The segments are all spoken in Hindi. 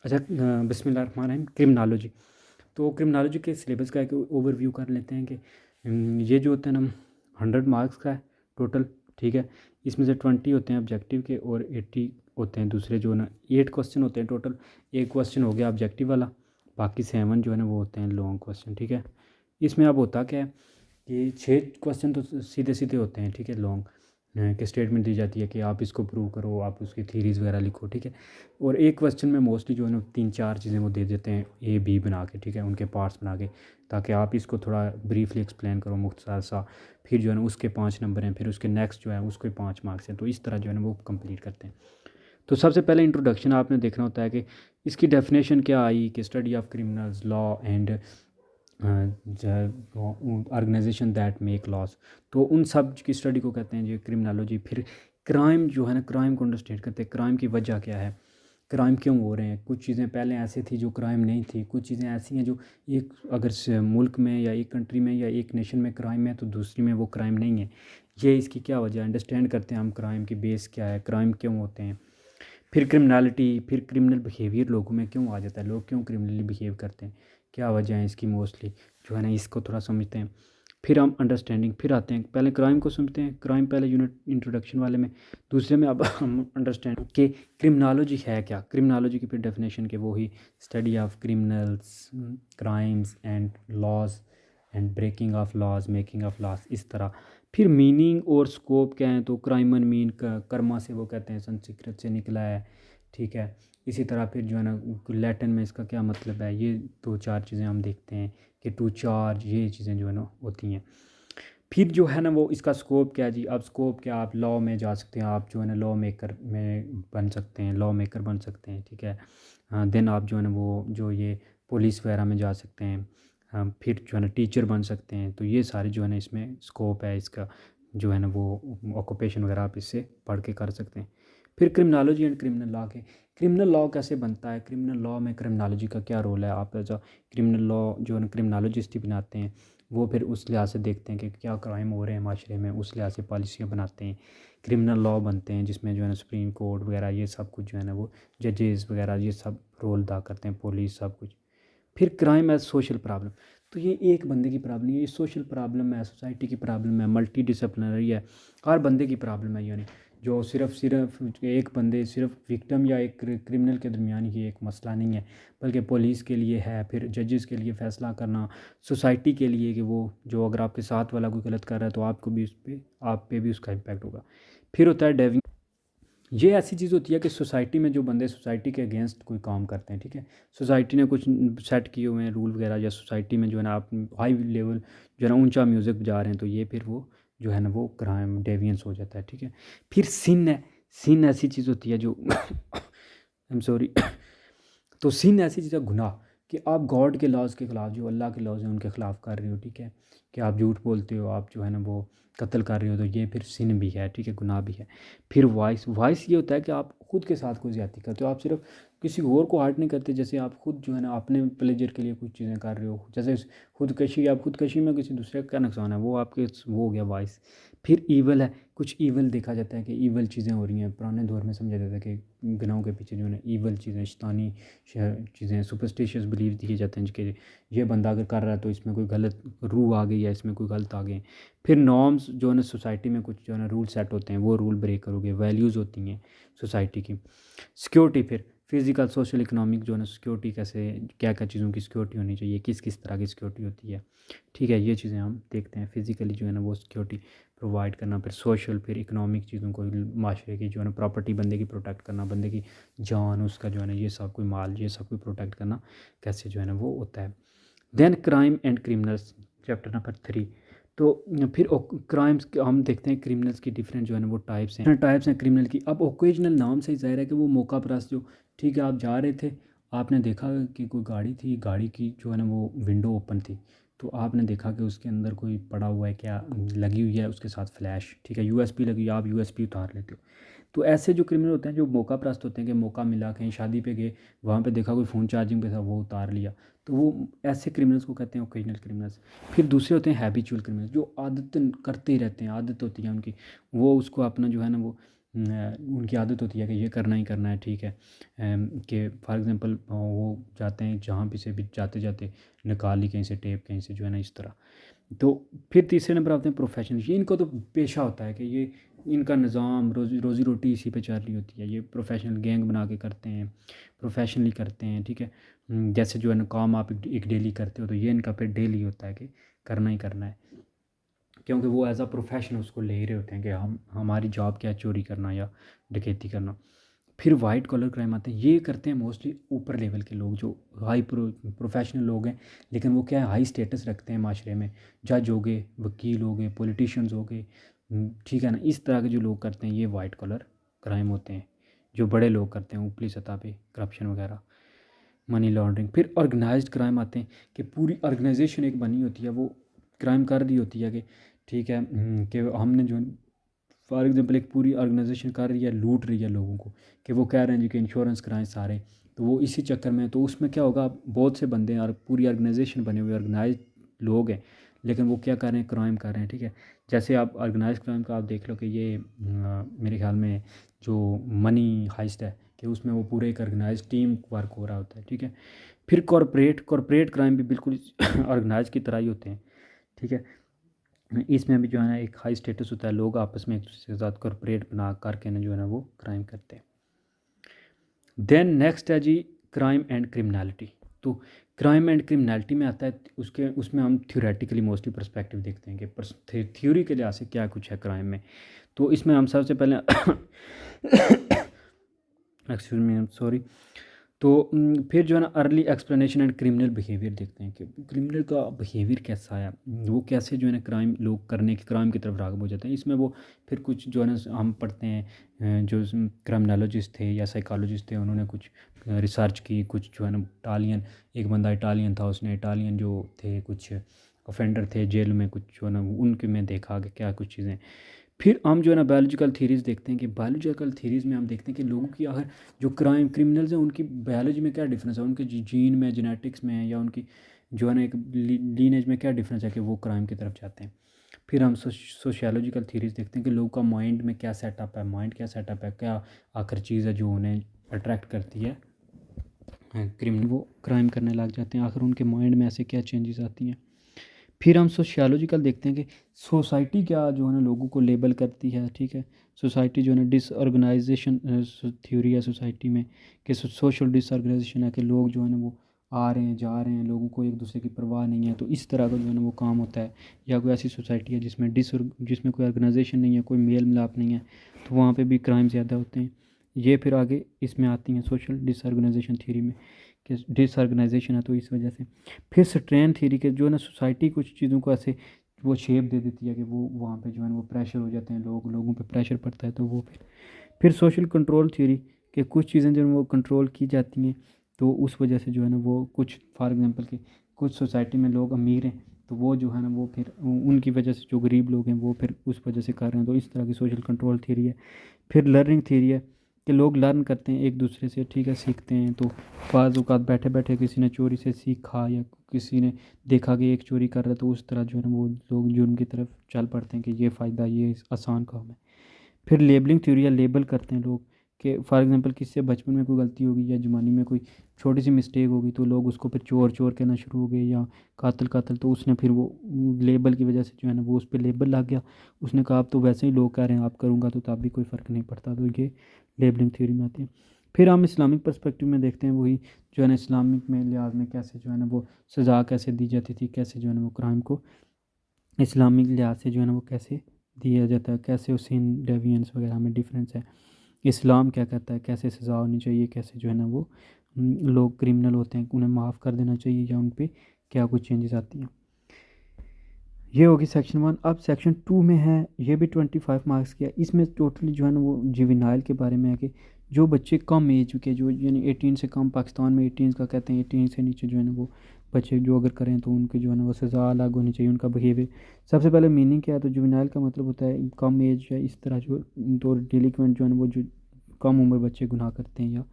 अच्छा, बिस्मिल्लाहिर्रहमानिर्रहीम। क्रिमिनोलॉजी, तो क्रिमिनोलॉजी के सिलेबस का एक ओवरव्यू कर लेते हैं कि ये जो होता है ना 100 मार्क्स का है टोटल। ठीक है, इसमें से 20 होते हैं ऑब्जेक्टिव के और 80 होते हैं दूसरे जो ना 8 क्वेश्चन होते हैं टोटल। एक क्वेश्चन हो गया ऑब्जेक्टिव वाला, बाकी 7 जो है ना वो होते हैं लॉन्ग क्वेश्चन। ठीक है, इसमें अब होता क्या है कि 6 क्वेश्चन तो सीधे सीधे होते हैं। ठीक है, लॉन्ग कि स्टेटमेंट दी जाती है कि आप इसको प्रूव करो, आप उसकी थीरीज़ वगैरह लिखो। ठीक है, और एक क्वेश्चन में मोस्टली जो है ना 3-4 चीज़ें वो दे देते हैं ए बी बना के। ठीक है, उनके पार्ट्स बना के, ताकि आप इसको थोड़ा ब्रीफली एक्सप्लेन करो मुख्तसर सा। फिर जो है ना उसके 5 नंबर हैं, फिर उसके नेक्स्ट जो है उसके 5 मार्क्स हैं। तो इस तरह जो है ना वो कंप्लीट करते हैं। तो सबसे पहले इंट्रोडक्शन आपने देखना होता है कि इसकी डेफिनेशन क्या आई कि study of criminals law and organisation that make laws. तो उन सब की स्टडी को कहते हैं जो क्रिमिनोलॉजी। फिर क्राइम जो है ना, क्राइम को अंडरस्टैंड करते हैं, क्राइम की वजह क्या है, क्राइम क्यों हो रहे हैं। कुछ चीज़ें पहले ऐसे थी जो क्राइम नहीं थी, कुछ चीज़ें ऐसी हैं जो एक अगर मुल्क में या एक कंट्री में या एक नेशन में क्राइम है तो दूसरी में वो क्राइम नहीं है। ये इसकी क्या वजह है, अंडरस्टैंड करते हैं हम क्राइम की बेस क्या है, क्राइम क्यों होते हैं। फिर क्रिमिनलिटी, फिर क्रिमिनल बिहेवियर लोगों में क्यों आ जाता है, लोग क्यों क्रिमिनली बिहेव करते हैं, क्या वजह है इसकी मोस्टली जो है ना, इसको थोड़ा समझते हैं। फिर हम अंडरस्टैंडिंग फिर आते हैं, पहले क्राइम को समझते हैं, क्राइम पहले यूनिट इंट्रोडक्शन वाले में। दूसरे में अब हम अंडरस्टैंड कि क्रिमिनोलॉजी है क्या। क्रिमिनोलॉजी की फिर डेफिनेशन के वो ही study of criminals, crimes and laws and breaking of laws, making of laws, इस तरह। फिर मीनिंग और स्कोप क्या है, तो क्राइमन मीन कर्मा से वो कहते हैं संस्कृत से निकला है। ठीक है, इसी तरह फिर जो है ना लैटिन में इसका क्या मतलब है, ये 2-4 चीज़ें हम देखते हैं कि टू चार्ज, ये चीज़ें जो है ना होती हैं। फिर जो है ना वो इसका स्कोप क्या है जी। अब स्कोप क्या, आप लॉ में जा सकते हैं, आप जो है ना लॉ मेकर में बन सकते हैं, लॉ मेकर बन सकते हैं। ठीक है, हाँ, देन आप जो है ना वो जो ये पुलिस वगैरह में जा सकते हैं। हाँ, फिर जो है ना टीचर बन सकते हैं। तो ये सारे जो है ना इसमें स्कोप है इसका, जो है ना वो ऑक्यूपेशन वगैरह आप इससे पढ़ के कर सकते हैं। फिर क्रिमिनोलॉजी एंड क्रिमिनल लॉ के, क्रिमिनल लॉ कैसे बनता है, क्रिमिनल लॉ में क्रिमिनोलॉजी का क्या रोल है। आप एज अ क्रिमिनल लॉ जो है ना क्रिमिनोलॉजिस्ट ही बनाते हैं, वो फिर उस लिहाज से देखते हैं कि क्या क्राइम हो रहे हैं माशरे में, उस लिहाज से पॉलिसियाँ बनाते हैं। क्रिमिनल लॉ बनते हैं जिसमें जो है ना सुप्रीम कोर्ट वगैरह ये सब कुछ जो है ना वो जजेस वगैरह ये सब रोल अदा करते हैं, पुलिस सब कुछ। फिर क्राइम एज सोशल प्रॉब्लम, तो ये एक बंदे की प्रॉब्लम नहीं है, ये सोशल प्रॉब्लम है, सोसाइटी की प्रॉब्लम है, मल्टी डिसिप्लिनरी है, हर बंदे की प्रॉब्लम है। यानी जो सिर्फ सिर्फ एक बंदे, सिर्फ विक्टिम या एक क्रिमिनल के दरमियान ही एक मसला नहीं है, बल्कि पुलिस के लिए है, फिर जजेस के लिए फ़ैसला करना, सोसाइटी के लिए कि वो जो अगर आपके साथ वाला कोई गलत कर रहा है तो आपको भी उस पर, आप पे भी उसका इम्पैक्ट होगा। फिर होता है डेविंग, ये ऐसी चीज़ होती है कि सोसाइटी में जो बंदे सोसाइटी के अगेंस्ट कोई काम करते हैं। ठीक है, सोसाइटी ने कुछ सेट किए हुए हैं रूल वगैरह, या सोसाइटी में जो है ना आप हाई लेवल जो है ना ऊंचा म्यूज़िक बजा रहे हैं, तो ये फिर वो जो है ना वो क्राइम डेविएंस हो जाता है। ठीक है, फिर सिन है, सिन ऐसी चीज़ होती है जो आई एम सॉरी तो सिन ऐसी चीज़ है, गुनाह, कि आप गॉड के लॉज के ख़िलाफ़, जो अल्लाह के लॉज हैं उनके ख़िलाफ़ कर रहे हो। ठीक है, कि आप झूठ बोलते हो, आप जो है ना वो कत्ल कर रहे हो, तो ये फिर सिन भी है। ठीक है, गुनाह भी है। फिर वॉइस, वॉइस ये होता है कि आप खुद के साथ कोई ज़्यादती करते हो, आप सिर्फ किसी और को हार्ट नहीं करते, जैसे आप खुद जो है ना अपने प्लेजर के लिए कुछ चीज़ें कर रहे हो, जैसे खुदकशी, आप खुदकशी में किसी दूसरे का क्या नुकसान है, वो आपके वो हो गया वॉइस। फिर ईवल है, कुछ ईवल देखा जाता है कि ईवल चीज़ें हो रही हैं, पुराने दौर में समझा जाता है कि गुनाहों के पीछे जो है ना ईवल चीज़ें, शैतानी चीज़ें, सुपरस्टिशियस बिलीव दिए जाते हैं कि ये बंदा अगर कर रहा है तो इसमें कोई गलत रूह आ गई है, इसमें कोई गलत आ गए। फिर नॉर्म्स जो है ना सोसाइटी में कुछ जो है ना रूल सेट होते हैं, वो रूल ब्रेक करोगे, वैल्यूज़ होती हैं सोसाइटी की। सिक्योरिटी, फिर फिजिकल सोशल इकोनॉमिक जो है ना सिक्योरिटी, कैसे क्या क्या चीज़ों की सिक्योरिटी होनी चाहिए, किस किस तरह की सिक्योरिटी होती है। ठीक है, ये चीज़ें हम देखते हैं, फिजिकली जो है ना वो सिक्योरिटी प्रोवाइड करना, फिर सोशल, फिर इकोनॉमिक चीज़ों को, माशरे की जो है ना प्रॉपर्टी बंदे की प्रोटेक्ट करना, बंदे की जान, उसका जो है ना ये सब कोई माल, ये सब कोई प्रोटेक्ट करना कैसे जो है ना वो होता है। Then crime and criminals, chapter number 3। तो फिर क्राइम्स हम देखते हैं, क्रिमिनल्स की डिफरेंट जो है ना वो टाइप्स हैं क्रिमिनल की। अब ओकेजनल नाम से ही ज़ाहिर है कि वो मौका परस्त जो, ठीक है, आप जा रहे थे, आपने देखा कि कोई गाड़ी थी, गाड़ी की जो है ना वो विंडो ओपन थी, तो आपने देखा कि उसके अंदर कोई पड़ा हुआ है, क्या लगी हुई है उसके साथ फ्लैश। ठीक है, यूएसबी लगी, आप यूएसबी उतार लेते हो। तो ऐसे जो क्रिमिनल होते हैं जो मौका परस्त होते हैं, कि मौका मिला, कहीं शादी पे गए, वहाँ पे देखा कोई फ़ोन चार्जिंग पे था, वो उतार लिया, तो वो ऐसे क्रिमिनल्स को कहते हैं ओकेजनल क्रिमिनल्स। फिर दूसरे होते हैं हैबिचुअल क्रिमिनल्स, जो आदत करते ही रहते हैं, आदत होती है उनकी, वो उसको अपना जो है ना वो उनकी आदत होती है कि ये करना ही करना है, ठीक है। कि फॉर एग्ज़ाम्पल वो जाते हैं जहाँ भी से भी जाते जाते निकाल ली कहीं से टेप कहीं से, जो है ना, इस तरह। तो फिर तीसरे नंबर आते हैं प्रोफेशनल। ये इनको तो पेशा होता है कि ये इनका निज़ाम रोज़ी रोटी इसी पे चल रही होती है। ये प्रोफेशनल गैंग बना के करते हैं, प्रोफेशनली करते हैं, ठीक है। जैसे जो है ना काम आप एक डेली करते हो, तो ये इनका फिर डेली होता है कि करना ही करना है, क्योंकि वो एज अ प्रोफेशन उसको ले रहे होते हैं कि हमारी जॉब क्या है, चोरी करना या डकैती करना। फिर वाइट कॉलर क्राइम आते हैं। ये करते हैं मोस्टली ऊपर लेवल के लोग, जो हाई प्रोफेशनल लोग हैं, लेकिन वो क्या है, हाई स्टेटस रखते हैं माशरे में। जज हो गए, वकील हो गए, पॉलिटिशियंस हो गए, ठीक है ना। इस तरह के जो लोग करते हैं ये वाइट कॉलर क्राइम होते हैं, जो बड़े लोग करते हैं ऊपरी सतह पे, करप्शन वगैरह, मनी लॉन्ड्रिंग। फिर ऑर्गेनाइज्ड क्राइम आते हैं कि पूरी ऑर्गेनाइजेशन एक बनी होती है, वो क्राइम कर रही होती है कि ठीक है, कि हमने जो फॉर एग्जांपल एक पूरी ऑर्गेनाइजेशन कर रही है, लूट रही है लोगों को, कि वो कह रहे हैं जी कि इंश्योरेंस कराएं सारे, तो वो इसी चक्कर में, तो उसमें क्या होगा, बहुत से बंदे हैं और पूरी ऑर्गेनाइजेशन बने हुए ऑर्गेनाइज लोग हैं, लेकिन वो क्या कर रहे हैं, क्राइम कर रहे हैं, ठीक है। जैसे आप ऑर्गेनाइज क्राइम का आप देख लो कि ये मेरे ख्याल में जो मनी हाइस्ट है, कि उसमें वो पूरे एक ऑर्गेनाइज टीम वर्क हो रहा होता है, ठीक है। फिर कॉरपोरेट क्राइम भी बिल्कुल ऑर्गेनाइज की तरह ही होते हैं, ठीक है। इसमें भी जो है ना एक हाई स्टेटस होता है, लोग आपस में एक दूसरे के साथ कॉरपोरेट बना करके ना जो है ना वो क्राइम करते हैं। देन नेक्स्ट है जी क्राइम एंड क्रिमिनलिटी। तो क्राइम एंड क्रिमिनलिटी में आता है, उसमें हम थ्योरेटिकली मोस्टली पर्सपेक्टिव देखते हैं कि थ्योरी के लिहाज से क्या कुछ है क्राइम में। तो इसमें हम सबसे पहले excuse me, I am sorry. तो फिर जो है ना early explanation and criminal behaviour देखते हैं कि क्रिमिनल का बिहेवियर कैसा है, वो कैसे जो है ना क्राइम लोग करने की क्राइम की तरफ राग़िब हो जाते हैं। इसमें वो फिर कुछ जो है ना हम पढ़ते हैं, जो क्रिमिनोलॉजिस्ट थे या साइकोलॉजिस्ट थे, उन्होंने कुछ रिसर्च की, कुछ जो है ना इटालियन, एक बंदा इटालियन था, उसने इटालियन जो थे कुछ ऑफेंडर थे जेल में, कुछ जो है ना उनके में देखा कि क्या कुछ चीज़ें। फिर हम जो है ना बायोलॉजिकल थीरीज़ देखते हैं कि बायोलॉजिकल थीरीज़ में हम देखते हैं कि लोगों की आखिर जो क्रिमिनल्स हैं उनकी बायोलॉजी में क्या डिफरेंस है, उनके जीन में, जेनेटिक्स में, या उनकी जो है ना एक लीनेज में क्या डिफरेंस है कि वो क्राइम की तरफ जाते हैं। फिर हम सोशियोलॉजिकल थीरीज़ देखते हैं कि लोगों का माइंड में क्या सेटअप है, माइंड क्या सेटअप है, क्या आखिर चीज़ है जो उन्हें अट्रैक्ट करती है क्रिमिनल वो क्राइम करने लग जाते हैं, आखिर उनके माइंड में ऐसे क्या चेंजेस आती हैं। फिर हम सोशियोलॉजिकल देखते हैं कि सोसाइटी क्या जो है ना लोगों को लेबल करती है, ठीक है। सोसाइटी जो है ना डिसऑर्गेनाइजेशन थ्योरी है सोसाइटी में, कि सोशल डिसऑर्गेनाइजेशन है, कि लोग जो है ना वो आ रहे हैं जा रहे हैं, लोगों को एक दूसरे की परवाह नहीं है, तो इस तरह का जो है ना वो काम होता है। या कोई ऐसी सोसाइटी है जिसमें कोई ऑर्गेनाइजेशन नहीं है, कोई मेल मिलाप नहीं है, तो वहाँ पे भी क्राइम ज़्यादा होते हैं। ये फिर आगे इसमें आती हैं सोशल डिसऑर्गेनाइजेशन थ्योरी में, कि डिसऑर्गेनाइजेशन है तो इस वजह से। फिर स्ट्रेन थ्योरी के जो है ना सोसाइटी कुछ चीज़ों को ऐसे वो शेप दे देती है कि वो वहाँ पे जो है ना वो प्रेशर हो जाते हैं, लोगों पे प्रेशर पड़ता है, तो वो फिर सोशल कंट्रोल थ्योरी, कि कुछ चीज़ें जो है वो कंट्रोल की जाती हैं, तो उस वजह से जो है ना वो कुछ फॉर एग्जांपल कि कुछ सोसाइटी में लोग अमीर हैं, तो वो जो है ना वो फिर उनकी वजह से जो गरीब लोग हैं वो फिर उस वजह से कर रहे हैं, तो इस तरह की सोशल कंट्रोल थ्योरी है। फिर लर्निंग थ्योरी है, कि लोग लर्न करते हैं एक दूसरे से, ठीक है, सीखते हैं। तो बाज़ औक़ात बैठे बैठे किसी ने चोरी से सीखा, या किसी ने देखा कि एक चोरी कर रहा है, तो उस तरह जो है ना वो लोग जुर्म की तरफ चल पड़ते हैं कि ये फ़ायदा, ये आसान काम है। फिर लेबलिंग थ्योरी, या लेबल करते हैं लोग, कि फॉर एग्जांपल किसी से बचपन में कोई गलती होगी या जवानी में कोई छोटी सी मिस्टेक होगी, तो लोग उसको फिर चोर चोर कहना शुरू हो गए, या कातिल कातिल, तो उसने फिर वो लेबल की वजह से जो है ना वो उस पर लेबल लग गया। उसने कहा अब तो वैसे ही लोग कह रहे हैं, आप करूँगा तो तब भी कोई फ़र्क नहीं पड़ता, तो ये लेबलिंग थ्योरी में आती है। फिर हम इस्लामिक पर्सपेक्टिव में देखते हैं, वही जो है ना इस्लामिक में लिहाज में कैसे जो है ना वो सज़ा कैसे दी जाती थी, कैसे जो है ना वो क्राइम को इस्लामिक लिहाज से जो है ना वो कैसे दिया जाता है, कैसे उस सिन डेविएंस वगैरह में डिफरेंस है, इस्लाम क्या कहता है, कैसे सज़ा होनी चाहिए, कैसे जो है ना वो लोग क्रिमिनल होते हैं उन्हें माफ़ कर देना चाहिए, या उन पे क्या कुछ चेंजेस आती हैं। ये होगी सेक्शन 1। अब सेक्शन 2 में है, ये भी 25 मार्क्स की है। इसमें टोटली जो है ना वो जुवेनाइल के बारे में है, कि जो बच्चे कम एज के, जो यानी 18 से कम, पाकिस्तान में 18 का कहते हैं, 18 से नीचे जो है ना वो बच्चे जो अगर करें तो उनके जो है ना वो सज़ा अलग होनी चाहिए, उनका बिहेवियर। सबसे पहले मीनिंग क्या है, तो जुवेनाइल का मतलब होता है कम एज, या इस तरह जो तो डिलिक्वेंट जो है ना वो जो कम उम्र बच्चे गुनाह करते हैं या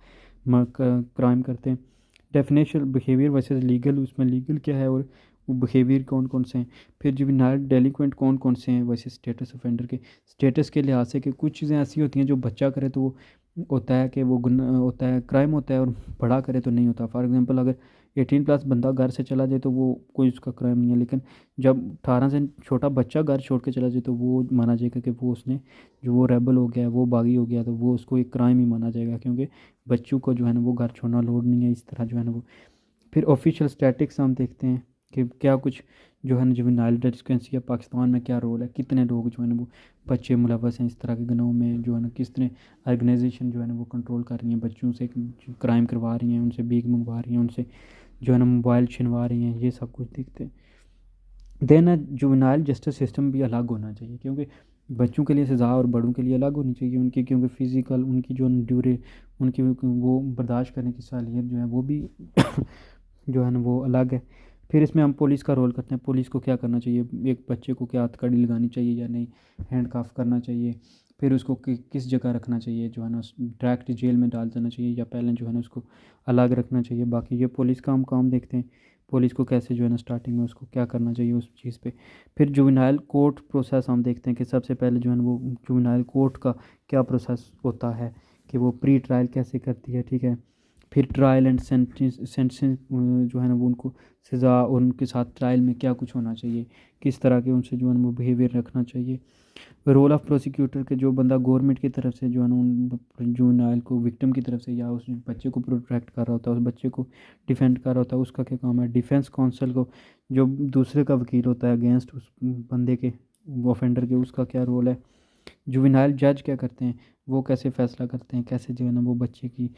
क्राइम करते हैं। डेफिनेशन बिहेवियर वर्सेस लीगल, उसमें लीगल क्या है और वो बिहेवियर कौन कौन से हैं। फिर जुवेनाइल डेलिक्वेंट कौन कौन से हैं वैसे स्टेटस ऑफेंडर के स्टेटस के लिहाज से कि कुछ चीज़ें ऐसी होती हैं जो बच्चा करे तो वो होता है कि वो गुनाह होता है, क्राइम होता है, और बड़ा करे तो नहीं होता। फॉर एग्जांपल अगर 18+ बंदा घर से चला जाए तो वो कोई उसका क्राइम नहीं है, लेकिन जब 18 से छोटा बच्चा घर छोड़ के चला जाए तो वो माना जाएगा कि वो उसने जो वो रेबल हो गया है, वो बागी हो गया, तो वो उसको एक क्राइम ही माना जाएगा, क्योंकि बच्चों को जो है ना वो घर छोड़ना लोड नहीं है, इस तरह जो है ना वो। फिर ऑफिशियल स्टैटिक्स हम देखते हैं कि क्या कुछ जो है ना जुवेनाइल डेlinquency या पाकिस्तान में क्या रोल है, कितने लोग जो है ना वो बच्चे मुलवस हैं इस तरह के गुनाहों में, जो है ना किस तरह ऑर्गेनाइजेशन जो है ना वो कंट्रोल कर रही हैं, बच्चों से क्राइम करवा रही हैं, उनसे भीख मंगवा रही हैं, उनसे जो है ना मोबाइल छिनवा रही हैं, ये सब कुछ देखते हैं। देन जुवेनाइल जस्टिस सिस्टम भी अलग होना चाहिए, क्योंकि बच्चों के लिए सज़ा और बड़ों के लिए अलग होनी चाहिए उनकी, क्योंकि फ़िज़िकल उनकी जो ड्यूरे उनकी वो बर्दाश्त करने की सालियत जो है वो भी जो है ना वो अलग है। फिर इसमें हम पुलिस का रोल करते हैं, पुलिस को क्या करना चाहिए, एक बच्चे को क्या हथकड़ी लगानी चाहिए या नहीं, हैंडकफ करना चाहिए, फिर उसको किस जगह रखना चाहिए, जो है ना डायरेक्ट जेल में डाल देना चाहिए या पहले जो है ना उसको अलग रखना चाहिए। बाकी ये पुलिस का हम काम देखते हैं, पुलिस को कैसे जो है ना स्टार्टिंग में उसको क्या करना चाहिए उस चीज़ पे। फिर जुवेनाइल कोर्ट प्रोसेस हम देखते हैं कि सबसे पहले जो है ना वो जुवेनाइल कोर्ट का क्या प्रोसेस होता है, कि वो प्री ट्रायल कैसे करती है, ठीक है। फिर ट्रायल एंड सेंटेंसिंग जो है ना वो उनको सज़ा और उनके साथ ट्रायल में क्या कुछ होना चाहिए, किस तरह के उनसे जो है ना वो बिहेवियर रखना चाहिए। रोल ऑफ प्रोसिक्यूटर के जो बंदा गवर्नमेंट की तरफ से जो है ना उन जुवेनाइल को विक्टिम की तरफ से या उस बच्चे को प्रोटेक्ट कर रहा होता है, उस बच्चे को डिफेंड कर रहा होता है, उसका क्या काम है। डिफेंस काउंसिल को जो दूसरे का वकील होता है अगेंस्ट उस बंदे के ऑफेंडर के, उसका क्या रोल है। जुवेनाइल जज क्या करते हैं, वो कैसे फ़ैसला करते हैं, कैसे जो है ना वो बच्चे की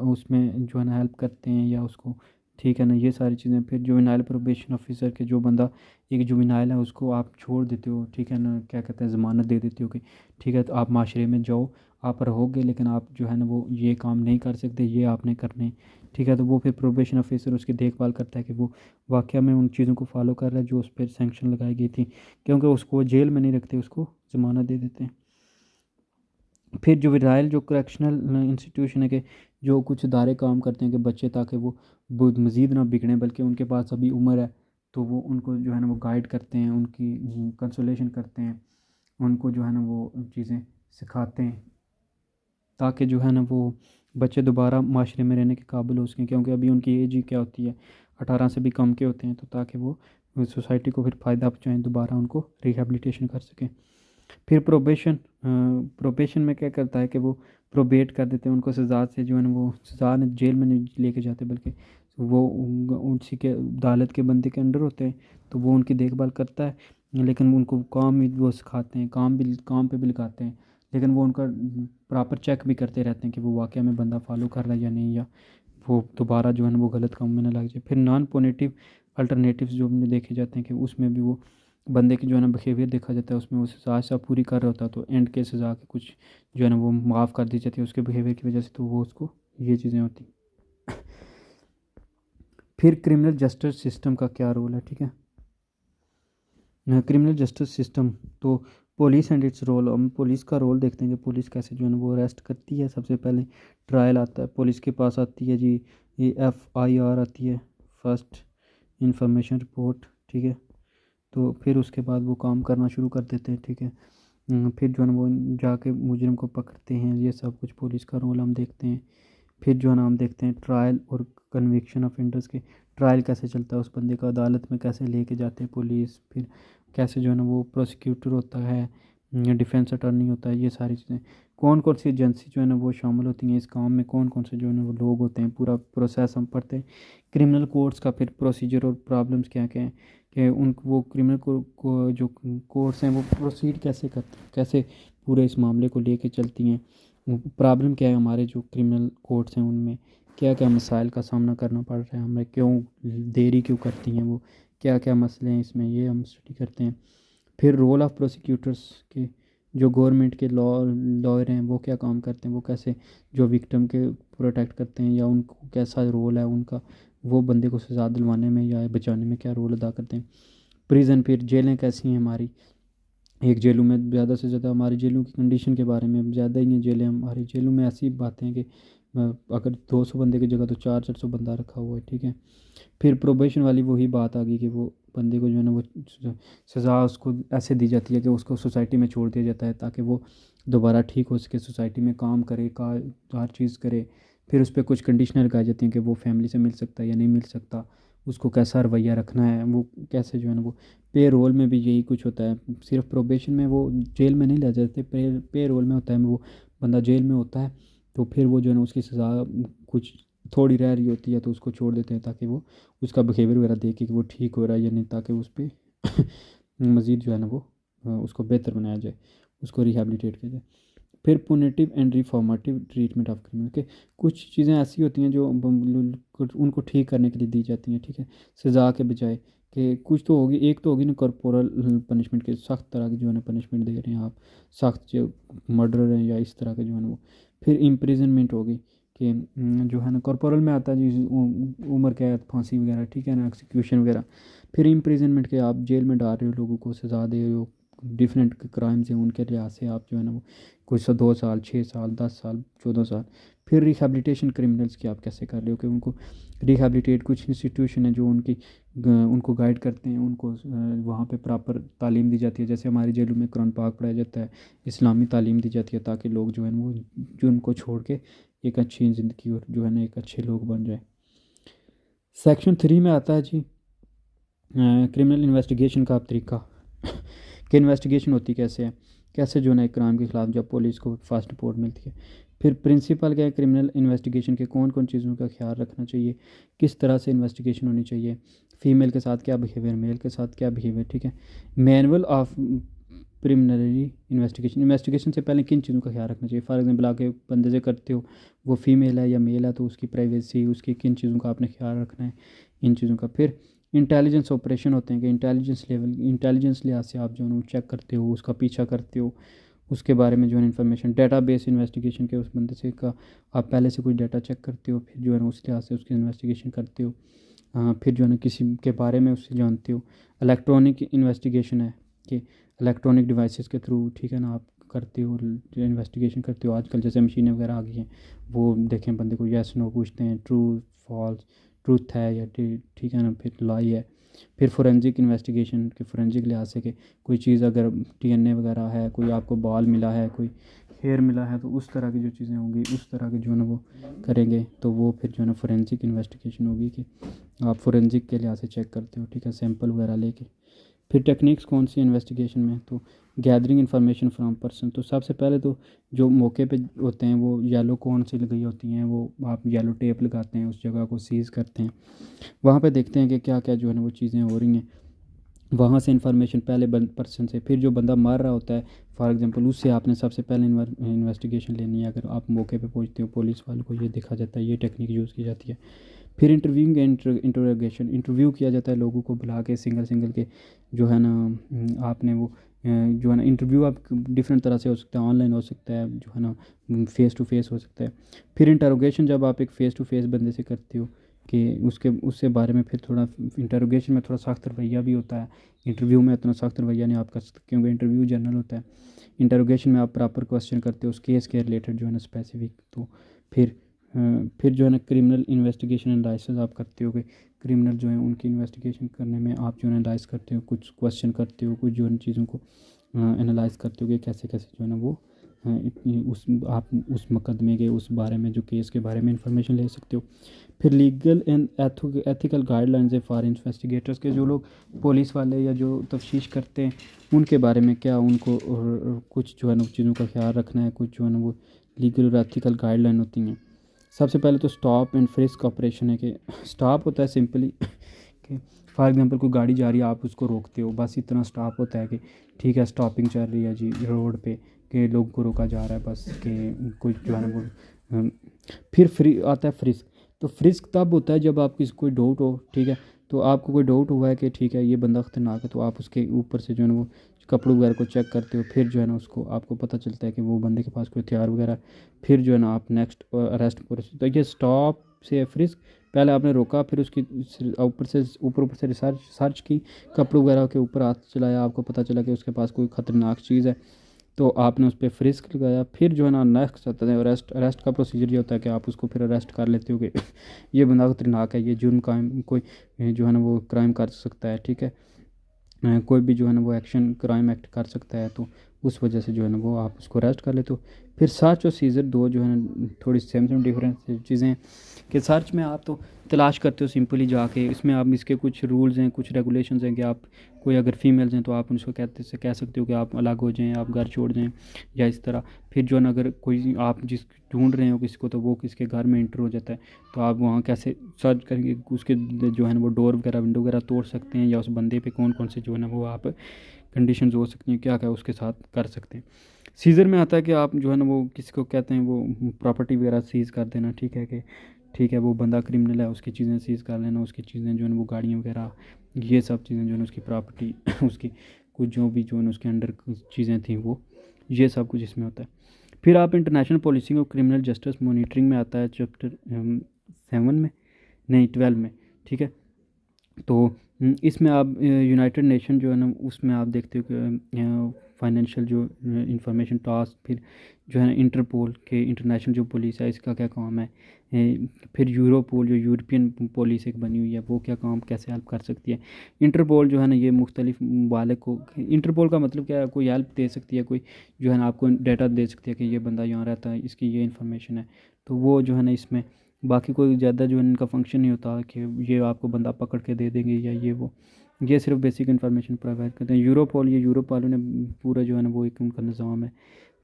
उसमें जो है ना हेल्प करते हैं या उसको, ठीक है ना, ये सारी चीज़ें। फिर जुवेनाइल प्रोबेशन ऑफिसर के जो बंदा एक जुवेनाइल है उसको आप छोड़ देते हो, ठीक है ना, क्या कहते हैं, ज़मानत दे देते हो कि ठीक है तो आप माशरे में जाओ, आप रहोगे, लेकिन आप जो है ना वो ये काम नहीं कर सकते, ये आपने करने, ठीक है। तो वो फिर प्रोबेशन ऑफिसर उसकी देखभाल करता है कि वो वाक़या में उन चीज़ों को फॉलो कर रहा है जो उस पर सैंक्शन लगाई गई थी, क्योंकि उसको जेल में नहीं रखते, उसको ज़मानत दे देते हैं। फिर जुवेनाइल जो करेक्शनल इंस्टीट्यूशन है कि जो कुछ इदारे काम करते हैं कि बच्चे ताकि वो मज़ीद ना बिगड़ें, बल्कि उनके पास अभी उम्र है तो वो उनको जो है ना वो गाइड करते हैं, उनकी कंसोलेशन करते हैं, उनको जो है ना वो चीज़ें सिखाते हैं, ताकि जो है ना वो बच्चे दोबारा माशरे में रहने के काबिल हो सकें, क्योंकि अभी उनकी एज ही क्या होती है, 18 से भी कम के होते हैं, तो ताकि वो सोसाइटी को फिर फ़ायदा पहुँचाएँ, दोबारा उनको रिहेबिलिटेशन कर सकें। फिर प्रोबेशन में क्या करता है कि वो प्रोबेट कर देते हैं उनको, सज़ा से जो है ना वो सज़ा जेल में नहीं लेके जाते, बल्कि वो उसी के अदालत के बंदे के अंडर होते हैं, तो वो उनकी देखभाल करता है, लेकिन उनको काम भी वो सिखाते हैं, काम पे भी लगाते हैं, लेकिन वो उनका प्रॉपर चेक भी करते रहते हैं कि वो वाक़या में बंदा फॉलो कर रहा है या नहीं, या वो दोबारा जो है ना वो गलत काम में ना लग जाए। फिर नॉन पुनिटिव अल्टरनेटिव्स जो हमने देखे जाते हैं कि उसमें भी वो बंदे की जो है ना बिहेवियर देखा जाता है, उसमें वो सज़ा पूरी कर रहा होता है, तो एंड के सज़ा के कुछ जो है ना वो माफ़ कर दी जाती है उसके बिहेवियर की वजह से, तो वो उसको ये चीज़ें होती। फिर क्रिमिनल जस्टिस सिस्टम का क्या रोल है, ठीक है। क्रिमिनल जस्टिस सिस्टम तो पुलिस एंड इट्स रोल, हम पुलिस का रोल देखते हैं कि पुलिस कैसे जो है ना वो अरेस्ट करती है। सबसे पहले ट्रायल आता है, पुलिस के पास आती है जी, ये FIR आती है, फर्स्ट इंफॉर्मेशन रिपोर्ट, ठीक है। तो फिर उसके बाद वो काम करना शुरू कर देते हैं, ठीक है। फिर जो है ना वो जाके मुजरिम को पकड़ते हैं, ये सब कुछ पुलिस का रोल हम देखते हैं। फिर जो है ना हम देखते हैं ट्रायल और कन्विक्शन ऑफेंडर्स के, ट्रायल कैसे चलता है उस बंदे का, अदालत में कैसे लेके जाते हैं पुलिस, फिर कैसे जो है ना वो प्रोसिक्यूटर होता है, डिफेंस अटर्नी होता है, ये सारी चीज़ें। कौन कौन सी एजेंसी जो है ना वो शामिल होती हैं इस काम में, कौन कौन से जो है ना वो लोग होते हैं, पूरा प्रोसेस हम पढ़ते हैं। क्रिमिनल कोर्ट्स का फिर प्रोसीजर और प्रॉब्लम्स क्या क्या हैं, कि उन वो क्रिमिनल को जो कोर्ट्स हैं वो प्रोसीड कैसे करते हैं, कैसे पूरे इस मामले को लेके चलती हैं, प्रॉब्लम क्या है हमारे जो क्रिमिनल कोर्ट्स हैं उनमें, क्या क्या मसाइल का सामना करना पड़ रहा है हमें, क्यों देरी क्यों करती हैं वो, क्या क्या मसले हैं इसमें, ये हम स्टडी करते हैं। फिर रोल ऑफ प्रोसिक्यूटर्स के, जो गवर्नमेंट के लॉयर हैं वो क्या काम करते हैं, वो कैसे जो विक्टिम के प्रोटेक्ट करते हैं, या उनको कैसा रोल है उनका, वो बंदे को सज़ा दिलवाने में या बचाने में क्या रोल अदा करते हैं। प्रिजन, फिर जेलें कैसी हैं हमारी, एक जेलों में ज़्यादा से ज़्यादा, हमारी जेलों की कंडीशन के बारे में ज़्यादा ही हैं जेलें, हमारी जेलों में ऐसी बातें हैं कि अगर 200 बंदे की जगह तो 400 बंदा रखा हुआ है, ठीक है। फिर प्रोबेशन वाली वही बात आ गई कि वो बंदे को जो है ना वो सज़ा उसको ऐसे दी जाती है कि उसको सोसाइटी में छोड़ दिया जाता है ताकि वो दोबारा ठीक हो सके, सोसाइटी में काम करे, का हर चीज़ करे। फिर उस पर कुछ कंडीशनल लगाई जाती हैं कि वो फैमिली से मिल सकता है या नहीं मिल सकता, उसको कैसा रवैया रखना है, वो कैसे जो है ना वो पे रोल में भी यही कुछ होता है। सिर्फ प्रोबेशन में वो जेल में नहीं ले जाते, पे रोल में होता है, वो बंदा जेल में होता है तो फिर वो जो है ना उसकी सज़ा कुछ थोड़ी रह रही होती है तो उसको छोड़ देते हैं ताकि वो उसका बिहेवियर वगैरह देखे कि वो ठीक हो रहा है या नहीं, ताकि उस पर मज़ीद जो है ना वो उसको बेहतर बनाया जाए, उसको रिहेबिलिटेट किया जाए। फिर punitive and reformative treatment of criminal के कुछ चीज़ें ऐसी होती हैं जो उनको ठीक करने के लिए दी जाती हैं, ठीक है, सज़ा के बजाय। कि कुछ तो होगी, एक तो होगी ना कॉर्पोरल पनिशमेंट के, सख्त तरह की जो है ना पनिशमेंट दे रहे हैं आप, सख्त जो मर्डर हैं या इस तरह के जो है ना वो। फिर इम्प्रिजनमेंट होगी कि जो है ना कॉर्पोरल में आता है जी उम्र कैद, फांसी वगैरह, ठीक है ना, एक्सिक्यूशन वगैरह। फिर इम्प्रिजनमेंट के आप जेल में डाल रहे हो लोगों को, सज़ा दे रहे हो, डिफरेंट क्राइम्स हैं उनके लिहाज से आप जो है ना वो कोई 2 साल, 6 साल, 10 साल, 14 साल। फिर रिहेबिलिटेशन क्रिमिनल्स की आप कैसे कर रहे हो कि उनको रिहेबिलिटेट, कुछ इंस्टीट्यूशन है जो उनको गाइड करते हैं, उनको वहाँ पे प्रॉपर तालीम दी जाती है। जैसे हमारी जेलों में कुरान पाक पढ़ाया जाता है, इस्लामी तालीम दी जाती है ताकि लोग जो है ना वो जुर्म को छोड़ के एक अच्छी ज़िंदगी और जो है ना एक अच्छे लोग बन जाए। सेक्शन 3 में आता है जी क्रिमिनल इन्वेस्टिगेशन का तरीका कि इन्वेस्टिगेशन होती कैसे है, कैसे जो है ना एक क्राइम के ख़िलाफ़ जब पुलिस को फर्स्ट रिपोर्ट मिलती है। फिर प्रिंसिपल क्या है क्रिमिनल इन्वेस्टिगेशन के, कौन कौन चीज़ों का ख्याल रखना चाहिए, किस तरह से इन्वेस्टिगेशन होनी चाहिए, फ़ीमेल के साथ क्या बिहेवियर, मेल के साथ क्या बिहेवियर, ठीक है। Manual of preliminary investigation, investigation से पहले किन चीज़ों का ख्याल रखना चाहिए। फॉर एग्जांपल आके बंदे से करते हो, वो फीमेल है या मेल है तो उसकी प्राइवेसी, उसकी किन चीज़ों का आपने ख्याल रखना है, इन चीज़ों का। फिर इंटेलिजेंस ऑपरेशन होते हैं कि इंटेलिजेंस लेवल, इंटेलिजेंस लिहाज से आप जो है चेक करते हो, उसका पीछा करते हो, उसके बारे में जो है इन्फॉर्मेशन। डेटाबेस इन्वेस्टिगेशन के, उस बंदे से का आप पहले से कोई डाटा चेक करते हो, फिर जो है ना उस लिहाज से उसकी इन्वेस्टिगेशन करते हो। फिर जो है ना किसी के बारे में उससे जानते हो। इलेक्ट्रॉनिक इन्वेस्टिगेशन है कि इलेक्ट्रॉनिक डिवाइसेस के थ्रू, ठीक है ना, आप करते हो, इन्वेस्टिगेशन करते हो। आजकल जैसे मशीनें वगैरह आ गई हैं, वो देखें बंदे को येस नो पूछते हैं, ट्रू फॉल्स, ट्रूथ है या ठीक है ना, फिर लाई है। फिर फोरेंसिक इन्वेस्टिगेशन के, फोरेंसिक लिहाज से कि कोई चीज़ अगर डीएनए वगैरह है, कोई आपको बाल मिला है, कोई हेयर मिला है, तो उस तरह की जो चीज़ें होंगी उस तरह की जो है ना वो करेंगे, तो वो फिर जो है ना फोरेंसिक इन्वेस्टिगेशन होगी कि आप फोरेंसिक के लिहाज से चेक करते हो, ठीक है, सैंपल वगैरह लेके। फिर टेक्निक्स कौन सी इन्वेस्टिगेशन में, तो गैदरिंग इन्फॉर्मेशन फ्रॉम पर्सन, तो सबसे पहले तो जो मौके पे होते हैं वो येलो कौन सी लगाई होती हैं, वो आप येलो टेप लगाते हैं, उस जगह को सीज़ करते हैं, वहाँ पे देखते हैं कि क्या क्या जो है ना वो चीज़ें हो रही हैं। वहाँ से इन्फॉर्मेशन पहले पर्सन से, फिर जो बंदा मार रहा होता है फॉर एग्जांपल उससे आपने सबसे पहले इन्वेस्टिगेशन लेनी है। अगर आप मौके पे पहुँचते हो, पुलिस वालों को ये देखा जाता है, ये टेक्निक यूज़ की जाती है। फिर इंटरव्यूइंग एंड इंटरोगेशन, इंटरव्यू किया जाता है लोगों को बुला के सिंगल सिंगल के, जो है ना आपने वो जो है ना इंटरव्यू आप डिफरेंट तरह से हो सकता है, ऑनलाइन हो सकता है, जो है ना फेस टू फेस हो सकता है। फिर इंटरोगेशन जब आप एक फ़ेस टू फेस बंदे से करते हो कि उससे बारे में फिर थोड़ा, इंटरोगेशन में थोड़ा सख्त रवैया भी होता है, इंटरव्यू में इतना सख्त रवैया नहीं आप कर सकते क्योंकि इंटरव्यू जनरल होता है। इंटरोगेशन में आप प्रॉपर क्वेश्चन करते हो उस केस के रिलेटेड जो है ना स्पेसिफिक। तो फिर फिर जो है ना क्रिमिनल इन्वेस्टिगेशन एनालिसिस आप करते हो कि क्रिमिनल जो है उनकी इन्वेस्टिगेशन करने में आप जो है एनालाइज करते हो, कुछ क्वेश्चन करते हो, कुछ जो है चीज़ों को एनालाइज करते हो कि कैसे कैसे जो है ना वो इतनी उस आप उस मुकदमे के, उस बारे में, जो केस के बारे में इंफॉर्मेशन ले सकते हो। फिर लीगल एंड एथिकल गाइडलाइंस है फॉर इन्वेस्टिगेटर्स के, जो लोग पुलिस वाले या जो तफ्तीश करते हैं उनके बारे में क्या उनको और कुछ जो है ना चीज़ों का ख्याल रखना है, कुछ जो है ना वो लीगल और एथिकल गाइडलाइन होती हैं। सबसे पहले तो स्टॉप एंड फ्रिस्क ऑपरेशन है कि स्टॉप होता है सिंपली कि फॉर एग्जांपल कोई गाड़ी जा रही है, आप उसको रोकते हो, बस इतना स्टॉप होता है कि ठीक है स्टॉपिंग चल रही है जी रोड पे, कि लोगों को रोका जा रहा है बस, कि कुछ जो है ना वो फिर फ्री आता है फ्रिस्क। तो फ्रिस्क तब होता है जब आप किसी कोई डाउट हो, ठीक है, तो आपको कोई डाउट हुआ है कि ठीक है ये बंदा खतरनाक है, तो आप उसके ऊपर से जो है ना वो कपड़ों वगैरह को चेक करते हो, फिर जो है ना उसको आपको पता चलता है कि वो बंदे के पास कोई हथियार वगैरह, फिर जो है ना आप नेक्स्ट अरेस्ट प्रोसेस। तो ये स्टॉप से फ्रिस्क, पहले आपने रोका, फिर उसकी ऊपर से रिसर्च सर्च की, कपड़ों वगैरह के ऊपर हाथ चलाया, आपको पता चला कि उसके पास कोई ख़तरनाक चीज़ है, तो आपने उस पर फ्रिस्क लगाया, फिर जो है ना नेक्स्ट आता है अरेस्ट। अरेस्ट का प्रोसीजर ये होता है कि आप उसको फिर अरेस्ट कर लेते हो कि ये बंदा खतरनाक है, ये जुर्म कायम कोई जो है ना वो क्राइम कर सकता है, ठीक है, कोई भी जो है ना वो एक्शन क्राइम एक्ट कर सकता है, तो उस वजह से जो है ना वो आप उसको अरेस्ट कर लेते हो। फिर सर्च और सीजर दो जो है ना थोड़ी सेम सेम डिफरेंस चीज़ें हैं कि सर्च में आप तो तलाश करते हो सिंपली जाके, इसमें आप इसके कुछ रूल्स हैं, कुछ रेगुलेशंस हैं कि आप कोई अगर फीमेल्स हैं तो आप उनको कह सकते हो कि आप अलग हो जाएं, आप घर छोड़ जाएं या इस तरह। फिर जो है ना अगर कोई आप जिस ढूंढ रहे हो किसी को तो वो किसके घर में इंटर हो जाता है, तो आप वहाँ कैसे सर्च करके उसके जो है ना वो डोर वगैरह विंडो वगैरह तोड़ सकते हैं, या उस बंदे पे कौन कौन से जो है ना वो आप कंडीशंस हो सकती हैं, क्या क्या उसके साथ कर सकते हैं। सीज़र में आता है कि आप जो है ना वो किसी को कहते हैं वो प्रॉपर्टी वगैरह सीज़ कर देना, ठीक है कि ठीक है वो बंदा क्रिमिनल है, उसकी चीज़ें सीज़ कर लेना, उसकी चीज़ें जो है ना वो गाड़ियाँ वगैरह ये सब चीज़ें जो है ना उसकी प्रॉपर्टी उसकी कुछ जो भी जो है ना उसके अंडर चीज़ें थी वो, ये सब कुछ इसमें होता है। फिर आप इंटरनेशनल पॉलिसिंग और क्रिमिनल जस्टिस मॉनिटरिंग में आता है चैप्टर 7 में, नहीं 12 में, ठीक है। तो इसमें आप यूनाइटेड नेशन जो है ना उसमें आप देखते हो कि फाइनेंशियल जो इंफॉर्मेशन टास्क, फिर जो है ना इंटरपोल के इंटरनेशनल जो पुलिस है इसका क्या काम है, फिर यूरोपोल जो यूरोपियन पुलिस एक बनी हुई है वो क्या काम कैसे हेल्प कर सकती है। इंटरपोल जो है ना ये मुख्तलिफ ममालिक को, इंटरपोल का मतलब क्या है, कोई हेल्प दे सकती है, कोई जो है ना आपको डाटा दे सकती है कि ये बंदा यहाँ रहता है, इसकी ये इन्फॉर्मेशन है, तो वो जो है ना इसमें बाकी कोई ज़्यादा जो है इनका फंक्शन नहीं होता कि ये आपको बंदा पकड़ के दे देंगे या ये वो, ये सिर्फ बेसिक इन्फॉर्मेशन प्रोवाइड करते हैं। यूरोपोल, ये यूरोप वालों ने पूरा जो है ना वो एक उनका निज़ाम है,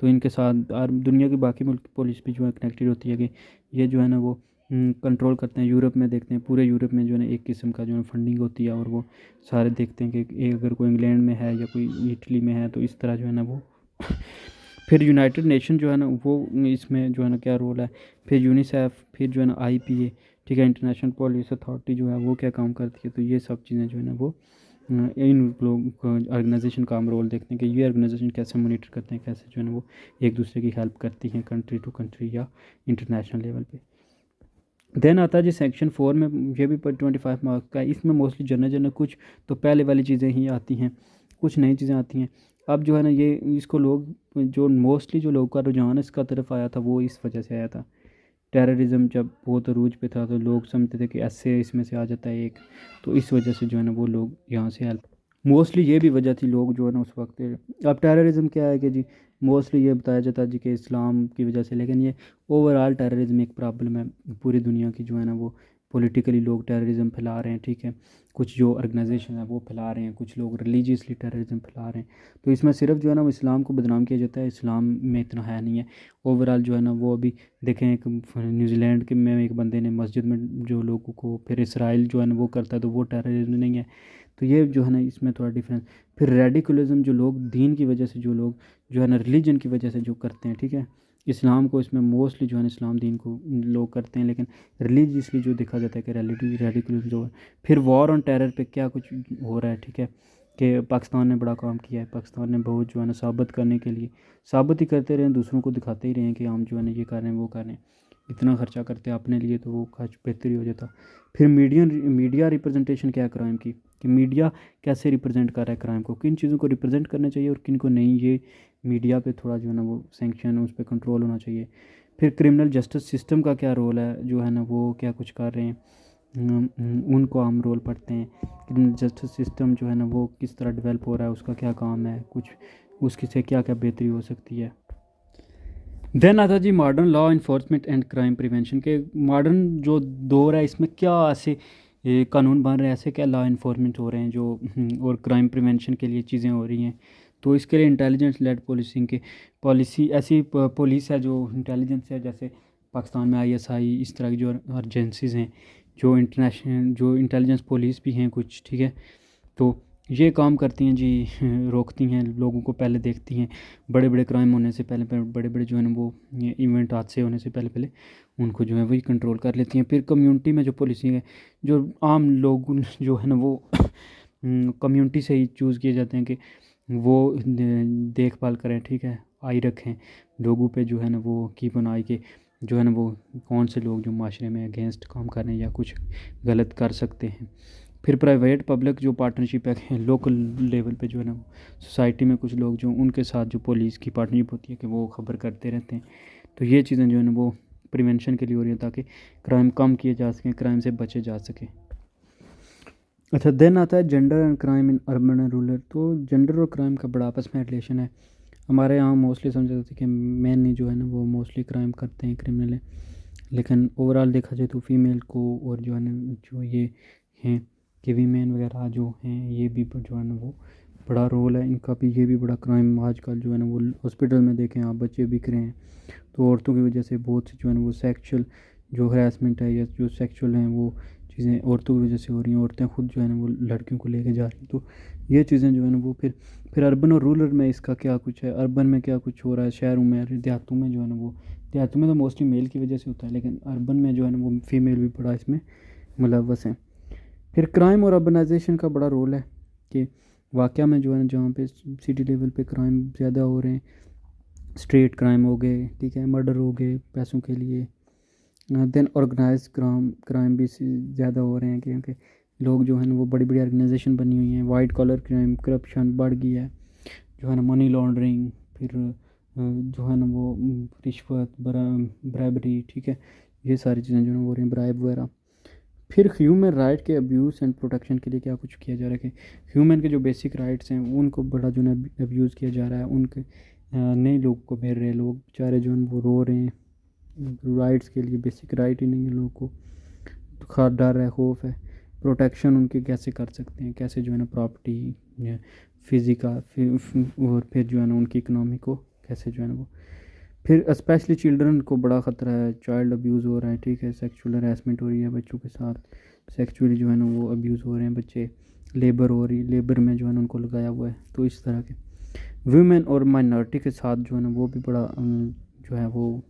तो इनके साथ और दुनिया की बाकी मुल्क की पुलिस भी जो है कनेक्टेड होती है कि ये जो है ना वो कंट्रोल करते हैं। यूरोप में देखते हैं पूरे यूरोप में जो है ना एक किस्म का जो है फंडिंग होती है, और वो सारे देखते हैं कि अगर कोई इंग्लैंड में है या कोई इटली में है तो इस तरह जो है ना वो फिर यूनाइटेड नेशन जो है ना वो इसमें जो है ना क्या रोल है, फिर यूनिसेफ, फिर जो है ना आईपीए, ठीक है, इंटरनेशनल पुलिस अथॉरिटी जो है वो क्या काम करती है, तो ये सब चीज़ें जो है ना वो इन लोग ऑर्गेनाइजेशन का हम रोल देखते हैं कि ये ऑर्गेनाइजेशन कैसे मॉनिटर करते हैं, कैसे जो है ना वो एक दूसरे की हेल्प करती हैं कंट्री टू कंट्री या इंटरनेशनल लेवल पे। देन आता है जी सेक्शन 4 में, ये भी 25 मार्क्स का है। इसमें मोस्टली जनरल कुछ तो पहले वाली चीज़ें ही आती हैं, कुछ नई चीज़ें आती हैं। अब जो है ना ये इसको लोग जो मोस्टली जो लोग का रुझान इसका तरफ आया था वो इस वजह से आया था, टेररिज्म जब बहुत अरूज पे था तो लोग समझते थे कि ऐसे इसमें से आ जाता है एक, तो इस वजह से जो है ना वो लोग यहाँ से हेल्प, मोस्टली ये भी वजह थी लोग जो है ना उस वक्त। अब टेररिज्म क्या है कि जी मोस्टली ये बताया जाता है जी कि इस्लाम की वजह से, लेकिन ये ओवरऑल टेररिज्म एक प्रॉब्लम है पूरी दुनिया की, जो है ना वो पॉलिटिकली लोग टेररिज्म फैला रहे हैं, ठीक है, कुछ जो ऑर्गेनाइजेशन है वो फैला रहे हैं, कुछ लोग रिलीजियसली टेररिज्म फैला रहे हैं, तो इसमें सिर्फ जो है ना वो इस्लाम को बदनाम किया जाता है, इस्लाम में इतना है नहीं है ओवरऑल जो है ना वो। अभी देखें एक न्यूजीलैंड के में एक बंदे ने मस्जिद में जो लोगों को, फिर इसराइल जो है ना वो करता है तो वो टेररिज्म नहीं है, तो ये जो है ना इसमें थोड़ा डिफरेंस। फिर रेडिकुलिज्म जो लोग दीन की वजह से, जो लोग जो है ना रिलीजन की वजह से जो करते हैं, ठीक है, इस्लाम को इसमें मोस्टली जो है ना इस्लाम दीन को लोग करते हैं, लेकिन रिलीजियसली जो देखा जाता है कि रेडिकुलिज्म जो है। फिर वॉर ऑन टेरर पे क्या कुछ हो रहा है, ठीक है, कि पाकिस्तान ने बड़ा काम किया है, पाकिस्तान ने बहुत जो है ना साबित करने के लिए साबित ही करते रहे, दूसरों को दिखाते ही रहे कि हम जो है ना ये कर रहे हैं वो कर रहे हैं, इतना खर्चा करते हैं अपने लिए तो वो खर्च बेहतर ही हो जाता। फिर मीडिया रिप्रेजेंटेशन क्या है क्राइम की, कि मीडिया कैसे रिप्रेजेंट कर रहा है क्राइम को, किन चीज़ों को रिप्रेजेंट करना चाहिए और किन को नहीं, ये मीडिया पे थोड़ा जो है ना वो सेंक्शन, उस पर कंट्रोल होना चाहिए। फिर क्रिमिनल जस्टिस सिस्टम का क्या रोल है, जो है ना वो क्या कुछ कर रहे हैं, उनको हम रोल पढ़ते हैं। क्रिमिनल जस्टिस सिस्टम जो है ना वो किस तरह डेवलप हो रहा है, उसका क्या काम है, कुछ उसकी से क्या क्या बेहतरी हो सकती है। देन आता जी modern law enforcement and crime prevention के, मॉडर्न जो दौर है इसमें क्या ऐसे ये कानून बन रहे हैं, ऐसे क्या लॉ इन्फोर्समेंट हो रहे हैं जो और क्राइम प्रिवेंशन के लिए चीज़ें हो रही हैं। तो इसके लिए इंटेलिजेंस लेड पुलिसिंग के पॉलिसी, ऐसी पुलिस है जो इंटेलिजेंस है, जैसे पाकिस्तान में आईएसआई, इस तरह की जो एजेंसीज़ हैं, जो इंटरनेशनल जो इंटेलिजेंस पुलिस भी हैं कुछ, ठीक है, तो ये काम करती हैं जी, रोकती हैं लोगों को, पहले देखती हैं बड़े बड़े क्राइम होने से पहले, बड़े बड़े जो है ना वो इवेंट हादसे होने से पहले पहले उनको जो है वही कंट्रोल कर लेती हैं। फिर कम्युनिटी में जो पुलिसिंग है, जो आम लोग जो है ना वो कम्युनिटी से ही चूज़ किए जाते हैं कि वो देखभाल करें, ठीक है, आई रखें लोगों पे, जो है ना वो कीप ऑन आई के जो है ना वो कौन से लोग जो माशरे में अगेंस्ट काम कर रहे हैं या कुछ गलत कर सकते हैं। फिर प्राइवेट पब्लिक जो पार्टनरशिप है लोकल लेवल पे जो है ना सोसाइटी में कुछ लोग जो उनके साथ जो पुलिस की पार्टनरशिप होती है कि वो खबर करते रहते हैं। तो ये चीज़ें जो है ना वो प्रिवेंशन के लिए हो रही हैं ताकि क्राइम कम किए जा सकें, क्राइम से बचे जा सके। अच्छा, देन आता है gender and crime in urban and rural. तो जेंडर और क्राइम का बड़ा आपस में रिलेशन है। हमारे यहाँ मोस्टली समझा जाता है कि मैन ही जो है ना वो मोस्टली क्राइम करते हैं, क्रिमिनल है। लेकिन ओवरऑल देखा जाए तो फीमेल को और जो है ना जो ये हैं कि वीमेन वगैरह जो हैं ये भी जो है ना वो बड़ा रोल है इनका भी। ये भी बड़ा क्राइम आजकल जो है ना वो हॉस्पिटल में देखें आप, बच्चे बिक रहे हैं। तो औरतों की वजह से बहुत सी जो है ना वो सेक्सुअल जो हरासमेंट है या जो सेक्सुअल हैं वो चीज़ें औरतों की वजह से हो रही हैं। औरतें खुद जो है ना वो लड़कियों को लेके जा रही हैं। तो ये चीज़ें जो है ना वो फिर अर्बन और रूरल में इसका क्या कुछ है, अर्बन में क्या कुछ हो रहा है, शहरों में, देहातों में जो है ना वो, देहातों में तो मोस्टली मेल की वजह से होता है, लेकिन अर्बन में जो है ना वो फीमेल भी बड़ा इसमें मुलव्वस है। फिर क्राइम और अर्बनाइजेशन का बड़ा रोल है कि वाक़या में जो है ना जहाँ पे सिटी लेवल पे क्राइम ज़्यादा हो रहे हैं, स्ट्रीट क्राइम हो गए, ठीक है, मर्डर हो गए पैसों के लिए। देन ऑर्गेनाइज क्राइम भी ज़्यादा हो रहे हैं क्योंकि लोग जो है ना वो बड़ी बड़ी ऑर्गेनाइजेशन बनी हुई हैं। वाइट कॉलर क्राइम, करप्शन बढ़ गई है जो है ना, मनी लॉन्ड्रिंग, फिर जो है ना वो रिश्वत, ब्राइबरी, ठीक है, ये सारी चीज़ें जो है ना हो रही हैं, ब्राइब वगैरह। फिर ह्यूमन राइट के अब्यूज़ एंड प्रोटेक्शन के लिए क्या कुछ किया जा रहा है कि ह्यूमन के जो बेसिक राइट्स हैं उनको बड़ा जो है अब्यूज़ किया जा रहा है। उनके नए लोग को मिल रहे हैं, लोग बेचारे जो है वो रो रहे हैं राइट्स के लिए। बेसिक राइट ही नहीं है लोगों को, तो खा डर है, खौफ है। प्रोटेक्शन उनके कैसे कर सकते हैं, कैसे जो है ना प्रॉपर्टी फिजिका और फिर जो है ना उनकी इकनॉमी को कैसे जो है ना वो। फिर स्पेशली चिल्ड्रन को बड़ा ख़तरा है, चाइल्ड अब्यूज़ हो रहा है, ठीक है, सेक्सुअल हरासमेंट हो रही है बच्चों के साथ, सेक्सुअली जो है ना वो अब्यूज़ हो रहे हैं बच्चे, लेबर हो रही, लेबर में जो है ना उनको लगाया हुआ है। तो इस तरह के वुमेन और माइनॉरिटी के साथ जो है ना वो भी बड़ा जो है वो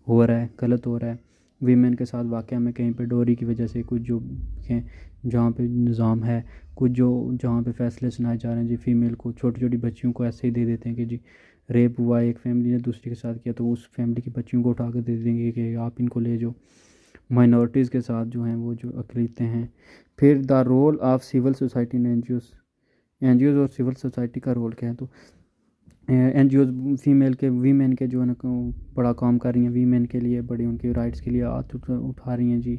हो रहा है, गलत हो रहा है। वीमेन के साथ वाक़या में कहीं पे डोरी की वजह से कुछ जो हैं जहाँ पे निज़ाम है, कुछ जो जहाँ पे फ़ैसले सुनाए जा रहे हैं जी, फ़ीमेल को, छोटी छोटी बच्चियों को ऐसे ही दे देते हैं कि जी रेप हुआ, एक फैमिली ने दूसरे के साथ किया तो उस फैमिली की बच्चियों को उठा कर दे देंगे कि आप इनको ले जाओ। माइनॉरिटीज़ के साथ जो हैं वो जो अक़लियतें हैं। फिर the role of civil society in NGOs और सिविल सोसाइटी का रोल क्या है। तो एनजीओज़ फीमेल के, वीमेन के जो है ना बड़ा काम कर रही हैं, वीमेन के लिए बड़े उनके राइट्स के लिए हाथ उठा रही हैं जी,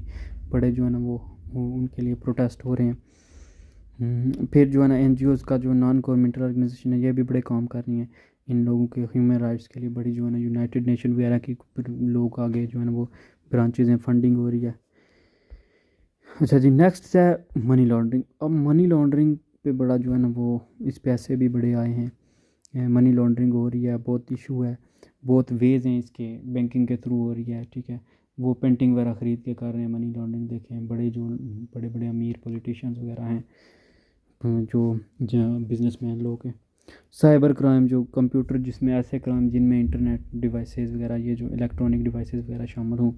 बड़े जो है ना वो उनके लिए प्रोटेस्ट हो रहे हैं। फिर जो है ना एनजीओज़ का जो नॉन गवर्नमेंटल ऑर्गेनाइजेशन है ये भी बड़े काम कर रही हैं इन लोगों के ह्यूमन राइट्स के लिए। बड़ी जो है ना यूनाइटेड नेशन वगैरह की लोग आगे जो है ना वो ब्रांचेज हैं, फंडिंग हो रही है। अच्छा जी, नेक्स्ट है मनी लॉन्ड्रिंग। अब मनी लॉन्ड्रिंग पे बड़ा जो है ना वो इस पैसे भी बड़े आए हैं, मनी लॉन्ड्रिंग हो रही है, बहुत इशू है, बहुत वेज़ हैं इसके, बैंकिंग के थ्रू हो रही है, ठीक है, वो पेंटिंग वगैरह ख़रीद के कर रहे हैं मनी लॉन्ड्रिंग। देखें बड़े जो बड़े बड़े अमीर पॉलिटिशियंस वगैरह हैं, जो बिजनेसमैन लोग हैं। साइबर क्राइम जो कंप्यूटर, जिसमें ऐसे क्राइम जिनमें इंटरनेट डिवाइसेस वगैरह, ये जो इलेक्ट्रॉनिक डिवाइसेस वगैरह शामिल हों,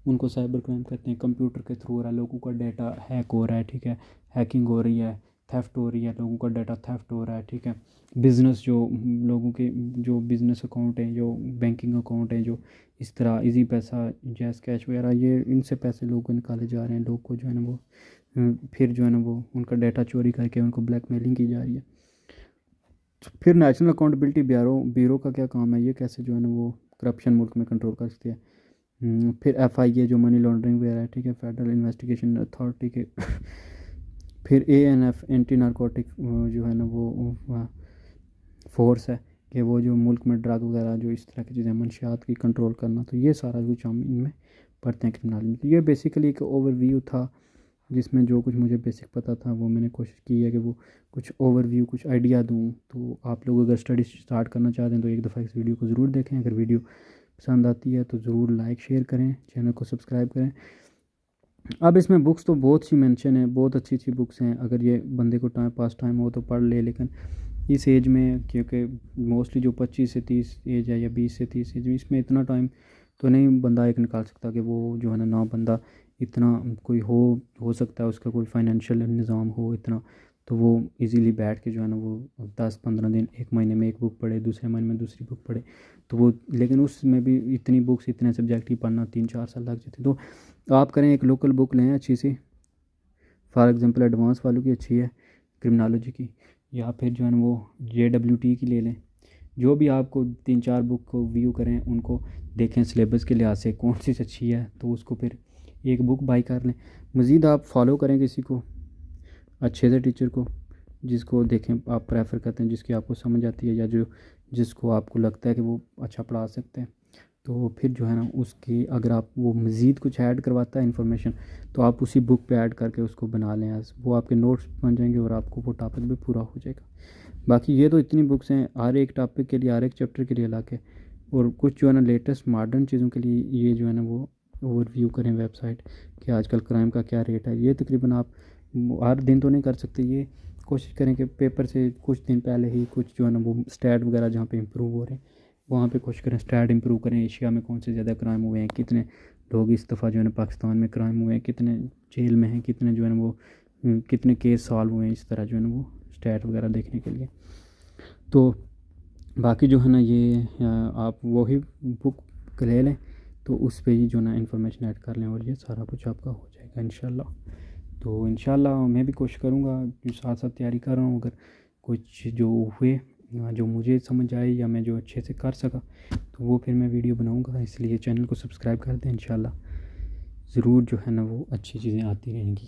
उनको साइबर क्राइम कहते हैं। कंप्यूटर के थ्रू हो रहा है, लोगों का डाटा हैक हो रहा है, ठीक है, हैकिंग हो रही है, थेफ्ट हो रही है, लोगों का डाटा थेफ्ट हो रहा है, ठीक है। बिज़नेस जो लोगों के जो बिज़नेस अकाउंट हैं, जो बैंकिंग अकाउंट हैं, जो इस तरह इजी पैसा, जैस कैश वगैरह, ये इनसे पैसे लोगों को निकाले जा रहे हैं। लोग को जो है ना वो फिर जो है ना वो उनका डाटा चोरी करके उनको ब्लैकमेलिंग की जा रही है। फिर नेशनल अकाउंटेबिलिटी ब्यूरो का क्या काम है, ये कैसे जो है ना वो करप्शन मुल्क में कंट्रोल कर सकती है। फिर FIA जो मनी लॉन्ड्रिंग वगैरह है, ठीक है, फेडरल इन्वेस्टिगेशन अथॉरिटी के फिर ANF एंटी नारकोटिक जो है ना वो फोर्स है कि वो जो मुल्क में ड्रग वगैरह जो इस तरह की चीज़ें, मंशियात की कंट्रोल करना। तो ये सारा कुछ हम इनमें पढ़ते हैं क्रिमिनल। तो ये बेसिकली एक ओवरव्यू था जिसमें जो कुछ मुझे बेसिक पता था वो मैंने कोशिश की है कि वो कुछ ओवरव्यू, कुछ आइडिया दूँ। तो आप लोग अगर स्टडी स्टार्ट करना चाहते हैं तो एक दफ़ा इस वीडियो को ज़रूर देखें। अगर वीडियो पसंद आती है तो ज़रूर लाइक शेयर करें, चैनल को सब्सक्राइब करें। अब इसमें बुक्स तो बहुत सी मेंशन है, बहुत अच्छी अच्छी बुक्स हैं, अगर ये बंदे को टाइम हो तो पढ़ ले। लेकिन इस एज में, क्योंकि मोस्टली जो 25 से 30 एज है या 20 से 30 एज, इसमें इतना टाइम तो नहीं बंदा एक निकाल सकता कि वो जो है ना बंदा इतना कोई हो सकता है उसका कोई फाइनेंशियल निज़ाम हो इतना, तो वो इजीली बैठ के जो है ना वो 10-15 दिन, एक महीने में एक बुक पढ़े, दूसरे महीने में दूसरी बुक पढ़े। तो वो, लेकिन उसमें भी इतनी बुक्स, इतने सब्जेक्ट ही पढ़ना 3-4 साल लग जाते। तो आप करें, एक लोकल बुक लें अच्छी सी, फॉर एग्ज़ाम्पल एडवांस वालों की अच्छी है क्रिमिनोलॉजी की, या फिर जो है ना वो JWT की ले लें। जो भी आपको 3-4 बुक को व्यू करें, उनको देखें सिलेबस के लिहाज से कौन सी अच्छी है, तो उसको फिर एक बुक बाई कर लें। मज़ीद आप फॉलो करें किसी को अच्छे से टीचर को, जिसको देखें आप प्रेफर करते हैं, जिसकी आपको समझ आती है, या जो जिसको आपको लगता है कि वो अच्छा पढ़ा सकते हैं, तो फिर जो है ना उसकी अगर आप वो मज़ीद कुछ ऐड करवाता है इन्फॉर्मेशन, तो आप उसी बुक पे ऐड करके उसको बना लें, एज वो आपके नोट्स बन जाएंगे और आपको वो टॉपिक भी पूरा हो जाएगा। बाकी ये तो इतनी बुक्स हैं हर एक टॉपिक के लिए, हर एक चैप्टर के लिए अलग है। और कुछ जो है ना लेटेस्ट मॉडर्न चीज़ों के लिए ये जो है ना वो ओवरव्यू करें वेबसाइट कि आजकल क्राइम का क्या रेट है। ये तकरीबन आप हर दिन तो नहीं कर सकते, ये कोशिश करें कि पेपर से कुछ दिन पहले ही कुछ जो है ना वो स्टैट वगैरह जहाँ पे इम्प्रूव हो रहे हैं वहाँ पे कोशिश करें स्टैट इम्प्रूव करें। एशिया में कौन से ज़्यादा क्राइम हुए हैं, कितने लोग इस दफ़ा जो है ना पाकिस्तान में क्राइम हुए हैं, कितने जेल में हैं, कितने जो है ना वो कितने केस सॉल्व हुए हैं, इस तरह जो है ना वो स्टैट वगैरह देखने के लिए। तो बाकी जो है ना ये आप वही बुक ले लें, तो उस पे ही जो ना इन्फॉर्मेशन ऐड कर लें और ये सारा कुछ आपका हो जाएगा इंशाल्लाह। तो इंशाल्लाह मैं भी कोशिश करूँगा, जो साथ साथ तैयारी कर रहा हूँ, अगर कुछ जो हुए जो मुझे समझ आए या मैं जो अच्छे से कर सका तो वो फिर मैं वीडियो बनाऊँगा। इसलिए चैनल को सब्सक्राइब कर दें, इंशाल्लाह ज़रूर जो है ना वो अच्छी चीज़ें आती रहेंगी।